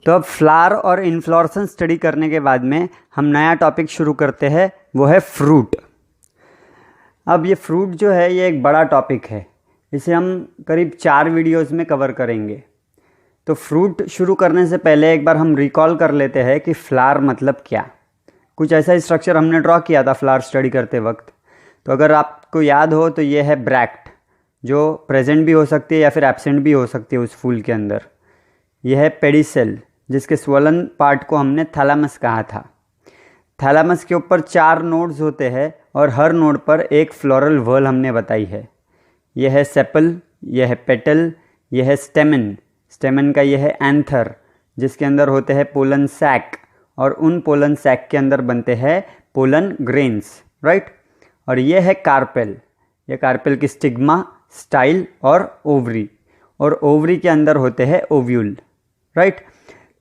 तो अब फ्लावर और इन्फ्लोरेसेंस स्टडी करने के बाद में हम नया टॉपिक शुरू करते हैं, वो है फ्रूट। अब ये फ्रूट जो है ये एक बड़ा टॉपिक है, इसे हम करीब 4 वीडियोस में कवर करेंगे। तो फ्रूट शुरू करने से पहले एक बार हम रिकॉल कर लेते हैं कि फ्लावर मतलब क्या। कुछ ऐसा स्ट्रक्चर हमने ड्रॉ किया था फ्लावर स्टडी करते वक्त। तो अगर आपको याद हो तो ये है ब्रैक्ट, जो प्रेजेंट भी हो सकती है या फिर एब्सेंट भी हो सकती है उस फूल के अंदर। यह है पेडिसेल, जिसके स्वलन पार्ट को हमने थैलामस कहा था। थैलामस के ऊपर 4 नोड्स होते हैं और हर नोड पर एक फ्लोरल व्हर्ल हमने बताई है। यह है सेपल, यह है पेटल, यह है स्टेमन, स्टेमन का यह है एंथर, जिसके अंदर होते हैं पोलन सैक, और उन पोलन सैक के अंदर बनते हैं पोलन ग्रेन्स, राइट। और यह है कार्पेल, यह कार्पेल की स्टिग्मा, स्टाइल और ओवरी, और ओवरी के अंदर होते हैं ओव्यूल, राइट।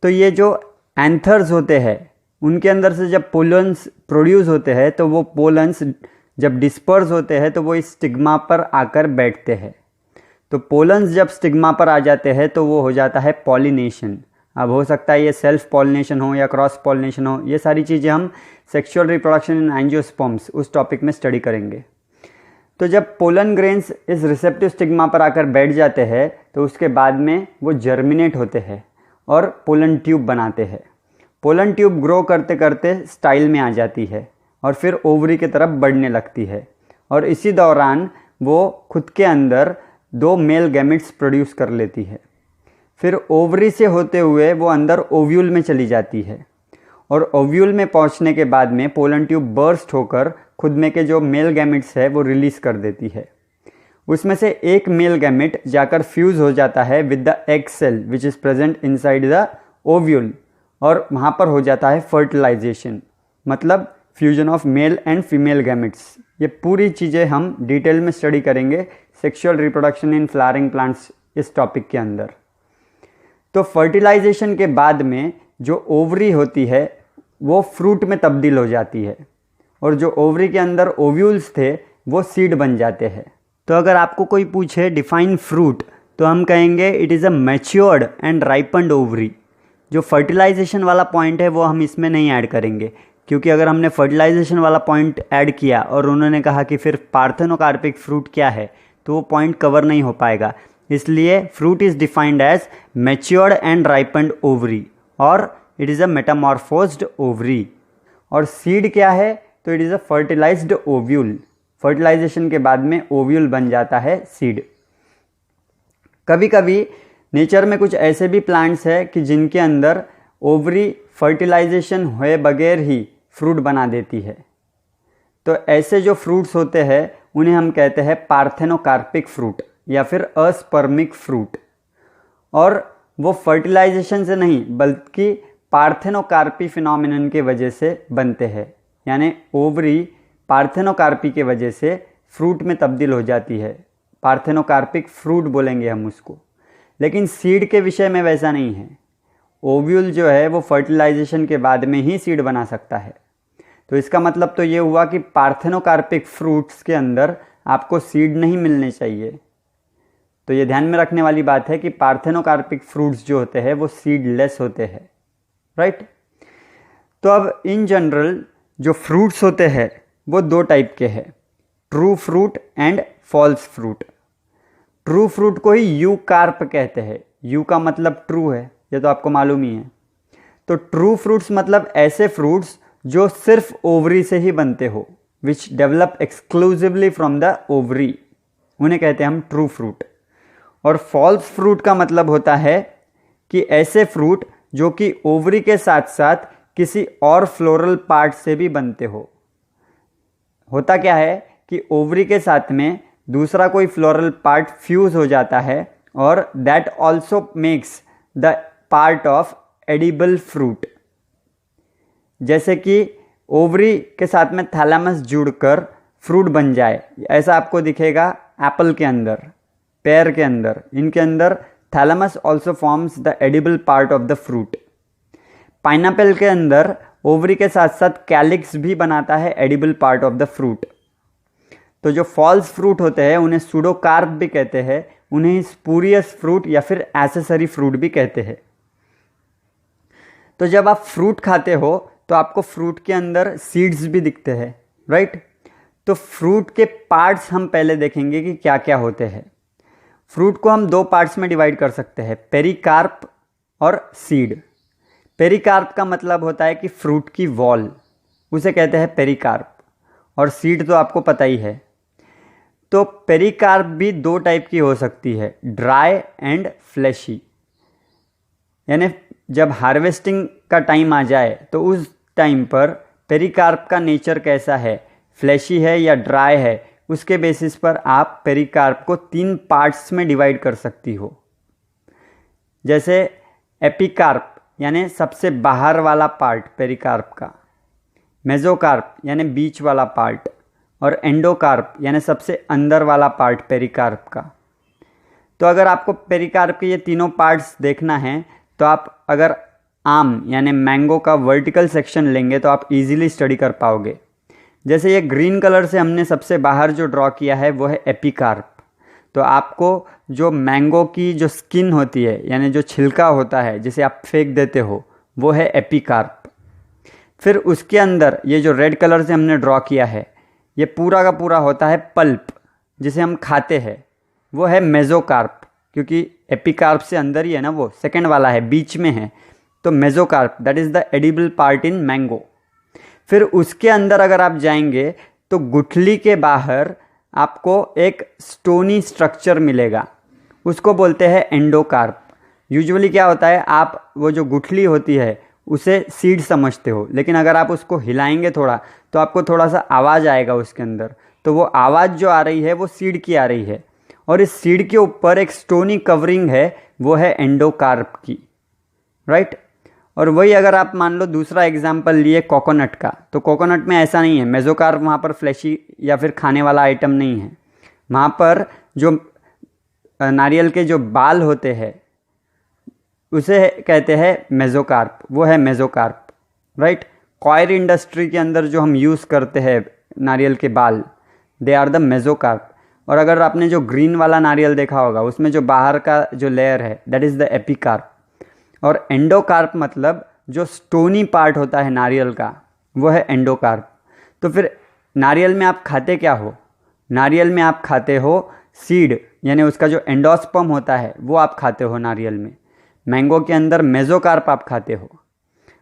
तो ये जो एंथर्स होते हैं उनके अंदर से जब पोलन्स प्रोड्यूस होते हैं तो वो पोलन्स जब डिस्पर्स होते हैं तो वो इस स्टिग्मा पर आकर बैठते हैं। तो पोलन्स जब स्टिग्मा पर आ जाते हैं तो वो हो जाता है पॉलिनेशन। अब हो सकता है ये सेल्फ पॉलिनेशन हो या क्रॉस पॉलिनेशन हो, ये सारी चीज़ें हम सेक्सुअल रिप्रोडक्शन इन एंजियोस्पर्म्स उस टॉपिक में स्टडी करेंगे। तो जब पोलन ग्रेन्स इस रिसेप्टिव स्टिग्मा पर आकर बैठ जाते हैं तो उसके बाद में वो जर्मिनेट होते हैं और पोलन ट्यूब बनाते हैं। पोलन ट्यूब ग्रो करते करते स्टाइल में आ जाती है और फिर ओवरी की तरफ बढ़ने लगती है, और इसी दौरान वो खुद के अंदर 2 मेल गैमेट्स प्रोड्यूस कर लेती है। फिर ओवरी से होते हुए वो अंदर ओव्यूल में चली जाती है, और ओव्यूल में पहुंचने के बाद में पोलन ट्यूब बर्स्ट होकर खुद में के जो मेल गैमेट्स है वो रिलीज कर देती है। उसमें से एक मेल गैमेट जाकर फ्यूज हो जाता है with the egg cell which is present inside the ovule, और वहाँ पर हो जाता है फर्टिलाइजेशन, मतलब fusion of male and female gametes. ये पूरी चीज़ें हम डिटेल में स्टडी करेंगे sexual reproduction in flowering plants इस टॉपिक के अंदर। तो फर्टिलाइजेशन के बाद में जो ओवरी होती है वो फ्रूट में तब्दील हो जाती है, और जो ओवरी के अंदर ओव्यूल्स थे वो सीड बन जाते हैं। तो अगर आपको कोई पूछे डिफाइन फ्रूट, तो हम कहेंगे it is a matured and ripened ovary. जो फर्टिलाइजेशन वाला पॉइंट है वो हम इसमें नहीं ऐड करेंगे, क्योंकि अगर हमने फर्टिलाइजेशन वाला पॉइंट ऐड किया और उन्होंने कहा कि फिर पार्थेनोकार्पिक फ्रूट क्या है, तो वो पॉइंट कवर नहीं हो पाएगा। इसलिए fruit is defined as matured and ripened ovary, और it is a metamorphosed ovary. और सीड क्या है, तो it is a fertilized ovule. Fertilization के बाद में ओव्यूल बन जाता है सीड। कभी कभी नेचर में कुछ ऐसे भी प्लांट्स हैं कि जिनके अंदर ओवरी फर्टिलाइजेशन हुए बगैर ही फ्रूट बना देती है। तो ऐसे जो फ्रूट्स होते हैं उन्हें हम कहते हैं पार्थेनोकार्पिक फ्रूट या फिर अस्पर्मिक फ्रूट। और वो फर्टिलाइजेशन से नहीं बल्कि पार्थेनोकार्पी फिनोमिनन के वजह से बनते हैं, यानी ओवरी पार्थेनोकार्पी के वजह से फ्रूट में तब्दील हो जाती है। पार्थेनोकार्पिक फ्रूट बोलेंगे हम उसको। लेकिन सीड के विषय में वैसा नहीं है। ओव्यूल जो है वो फर्टिलाइजेशन के बाद में ही सीड बना सकता है। तो इसका मतलब तो ये हुआ कि पार्थेनोकार्पिक फ्रूट्स के अंदर आपको सीड नहीं मिलने चाहिए। तो ये ध्यान में रखने वाली बात है कि पार्थेनोकार्पिक फ्रूट्स जो होते हैं वो सीडलेस होते हैं, राइट। तो अब इन जनरल जो फ्रूट्स होते हैं वो 2 टाइप के हैं, true fruit and false fruit. True fruit को ही यू कार्प कहते हैं। यू का मतलब ट्रू है, ये तो आपको मालूम ही है। तो ट्रू फ्रूट्स मतलब ऐसे फ्रूट्स जो सिर्फ ओवरी से ही बनते हो, which develop exclusively from the ovary, उन्हें कहते हैं हम ट्रू फ्रूट। और फॉल्स फ्रूट का मतलब होता है कि ऐसे फ्रूट जो कि ओवरी के साथ साथ किसी और फ्लोरल पार्ट से भी बनते हो। होता क्या है कि ओवरी के साथ में दूसरा कोई फ्लोरल पार्ट फ्यूज हो जाता है, और that also makes the part of edible fruit. जैसे कि ओवरी के साथ में थैलामस जुड़कर फ्रूट बन जाए, ऐसा आपको दिखेगा एप्पल के अंदर, पेयर के अंदर। इनके अंदर thalamus also forms the edible part of the fruit. Pineapple के अंदर ओवरी के साथ साथ कैलिक्स भी बनाता है edible part of the fruit. तो जो फॉल्स फ्रूट होते हैं उन्हें सूडोकार्प भी कहते हैं, उन्हें स्पूरियस फ्रूट या फिर एसेसरी फ्रूट भी कहते हैं। तो जब आप फ्रूट खाते हो तो आपको फ्रूट के अंदर सीड्स भी दिखते हैं, राइट। तो फ्रूट के पार्ट्स हम पहले देखेंगे कि क्या क्या होते हैं। फ्रूट को हम दो पार्ट्स में डिवाइड कर सकते हैं, पेरिकार्प और सीड। पेरिकार्प का मतलब होता है कि फ्रूट की वॉल, उसे कहते हैं पेरिकार्प। और सीड तो आपको पता ही है। तो पेरिकार्प भी दो टाइप की हो सकती है, ड्राई एंड फ्लैशी। यानी जब हार्वेस्टिंग का टाइम आ जाए तो उस टाइम पर पेरिकार्प का नेचर कैसा है, फ्लैशी है या ड्राई है, उसके बेसिस पर आप पेरिकार्प को 3 पार्ट्स में डिवाइड कर सकती हो। जैसे एपिकार्प यानी सबसे बाहर वाला पार्ट पेरिकार्प का, मेसोकार्प यानी बीच वाला पार्ट, और एंडोकार्प यानी सबसे अंदर वाला पार्ट पेरिकार्प का। तो अगर आपको पेरिकार्प के ये तीनों पार्ट्स देखना है तो आप अगर आम यानी मैंगो का वर्टिकल सेक्शन लेंगे तो आप इजीली स्टडी कर पाओगे। जैसे ये ग्रीन कलर से हमने सबसे बाहर जो ड्रॉ किया है वो है एपिकार्प। तो आपको जो मैंगो की जो स्किन होती है यानी जो छिलका होता है जिसे आप फेंक देते हो, वो है एपिकार्प। फिर उसके अंदर ये जो रेड कलर से हमने ड्रॉ किया है, ये पूरा का पूरा होता है पल्प, जिसे हम खाते हैं, वो है मेसोकार्प। क्योंकि एपिकार्प से अंदर ही है ना, वो सेकंड वाला है, बीच में है। तो mesocarp that is the edible part in mango. फिर उसके अंदर अगर आप जाएंगे तो गुठली के बाहर आपको एक स्टोनी स्ट्रक्चर मिलेगा, उसको बोलते हैं एंडोकार्प। यूजुअली क्या होता है, आप वो जो गुठली होती है उसे सीड समझते हो, लेकिन अगर आप उसको हिलाएंगे थोड़ा तो आपको थोड़ा सा आवाज़ आएगा उसके अंदर। तो वो आवाज़ जो आ रही है वो सीड की आ रही है, और इस सीड के ऊपर एक स्टोनी कवरिंग है, वो है एंडोकार्प की, राइट। और वही अगर आप मान लो दूसरा एग्जाम्पल लिए कोकोनट का, तो कोकोनट में ऐसा नहीं है, मेसोकार्प वहाँ पर फ्लैशी या फिर खाने वाला आइटम नहीं है। वहाँ पर जो नारियल के जो बाल होते हैं उसे कहते हैं मेसोकार्प, वो है मेसोकार्प, राइट। कॉयर इंडस्ट्री के अंदर जो हम यूज़ करते हैं नारियल के बाल, दे आर द मेसोकार्प। और अगर आपने जो ग्रीन वाला नारियल देखा होगा उसमें जो बाहर का जो लेयर है दैट इज़ द एपिकार्प। और एंडोकार्प मतलब जो स्टोनी पार्ट होता है नारियल का, वो है एंडोकार्प। तो फिर नारियल में आप खाते क्या हो? नारियल में आप खाते हो सीड, यानी उसका जो एंडोस्पर्म होता है वो आप खाते हो नारियल में। मैंगो के अंदर मेसोकार्प आप खाते हो।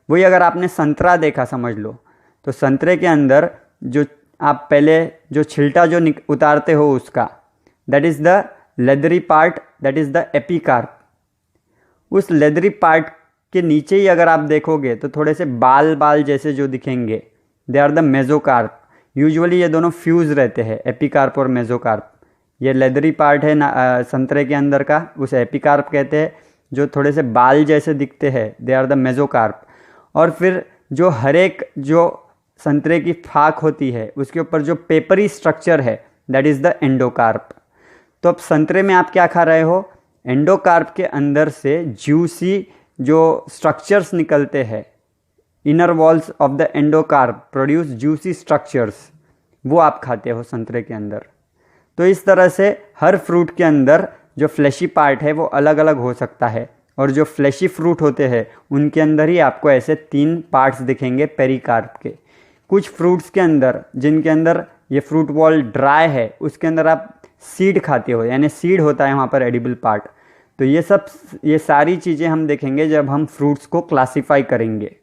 वही अगर आपने संतरा देखा समझ लो, तो संतरे के अंदर जो आप पहले जो छिलटा जो उतारते हो उसका, that is the leathery part, that is the epicarp. उस लेदरी पार्ट के नीचे ही अगर आप देखोगे तो थोड़े से बाल बाल जैसे जो दिखेंगे, they are the mesocarp. Usually ये दोनों फ्यूज रहते हैं, एपिकार्प और मेसोकार्प। ये लेदरी पार्ट है संतरे के अंदर का, उसे एपिकार्प कहते हैं। जो थोड़े से बाल जैसे दिखते हैं, दे आर द मेसोकार्प। और फिर जो हर एक जो संतरे की फाक होती है उसके ऊपर जो पेपरी स्ट्रक्चर है, दैट इज़ द एंडोकार्प। तो अब संतरे में आप क्या खा रहे हो? एंडोकार्प के अंदर से जूसी जो स्ट्रक्चर्स निकलते हैं, inner walls of the endocarp produce juicy structures, वो आप खाते हो संतरे के अंदर। तो इस तरह से हर फ्रूट के अंदर जो फ्लैशी पार्ट है वो अलग अलग हो सकता है, और जो फ्लैशी फ्रूट होते हैं उनके अंदर ही आपको ऐसे 3 पार्ट्स दिखेंगे पेरिकार्प के। कुछ फ्रूट्स के अंदर जिनके अंदर ये फ्रूट वॉल ड्राई है, उसके अंदर आप सीड खाते हो, यानी सीड होता है वहाँ पर एडिबल पार्ट। तो ये सारी चीज़ें हम देखेंगे जब हम फ्रूट्स को क्लासीफाई करेंगे।